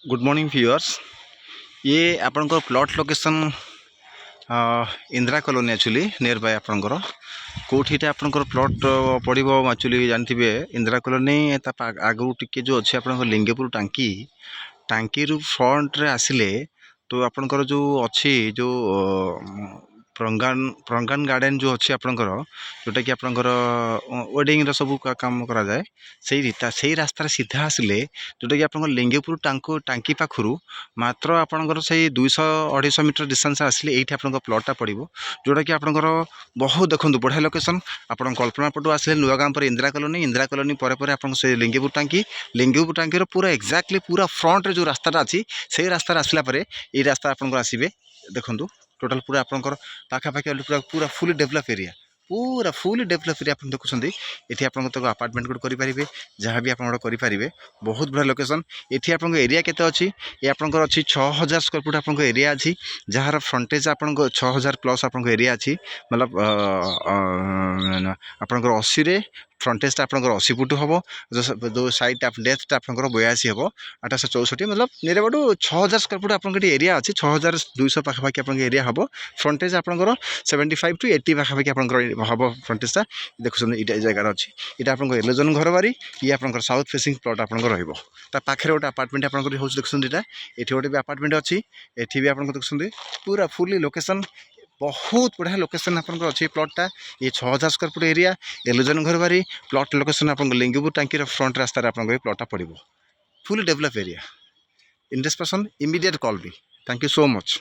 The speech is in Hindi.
Good morning viewers. ये आपंकर plot location Indira colony actually near by आपंकर कौटीटा आपंकर प्लॉट पड़ो एक्चुअली जानते इंदिरा कॉलोनी आगु टिके जो अच्छे आप लिंगेपुर टांकी टांकी रु फ्रंट रे आसिले तो आपंकर जो अच्छी जो प्रंगान गार्डन जो अच्छी आपंकर जोटा कि आपंकर वेडिंग सब काम करा जाए से रास्तार सीधा आसिले जोटा कि आप लिंगेपुर टांकी पाखु मात्र आपंकर से 200-250 मीटर डिस्टेंस आसिले ये आप प्लॉटा पड़ो जोटा कि आपंकर बहुत देखो बढ़िया लोकेशन। आप कल्पना पटू आसिले नुआ गाँव पर इंदिरा कॉलोनी पर आप लिंगेपुर टांकी पूरा एक्जाक्टली पूरा फ्रंट रे जो रास्ता अच्छी से रास्तार आसला ये रास्ता आपंकर आसवे देखो टोटाल पूरा आपंकर पाखापाखि पूरा फुली डेभलप एरिया आप देखुं ये आप अपार्टमेंट गोटे करेंगे जहाँ भी आप करेंगे बहुत बड़ा लोकेशन। ये आप एरिया केते अच्छी ये आपंकर अच्छी 6000 स्क्वायर फुट आप एरिया अच्छी जार फ्रंटेज आप 6000 प्लस आप एरिया अच्छी मतलब आपंकर 80 फ्रंटेज आपंकर 80 फुट हम जो साइड डेप्थ आपंकर 82 हम 864 मतलब नियर अबाउट 6000 स्क्वायर फुट आप एरिया अच्छी 6200 पाखापाखि आप एरिया हम फ्रंटेज आपंकर 75 to 80 पाखापाखि आपंकर हम फ्रंटेजटा देखुं ये जगार अच्छी ये आप 11 घर बारी ये आप साउथ फेसिंग प्लॉट आपंकर पाखे गोटे अपार्टमेंट आप देखुं यहाँ ये गोटे भी अपार्टमेंट अच्छी ये भी आप देखुं पूरा फुली लोकेशन बहुत बढ़िया लोकेशन आपंकर अच्छी प्लॉटा ये 6000 स्क्वायर फुट एरिया 11 घर बारी प्लॉट लोकेशन आप लिंगेपुर टांकी फ्रंट रास्तार आप प्लॉटा पड़ो fully develop area. Interest person immediate call me. Thank you so much.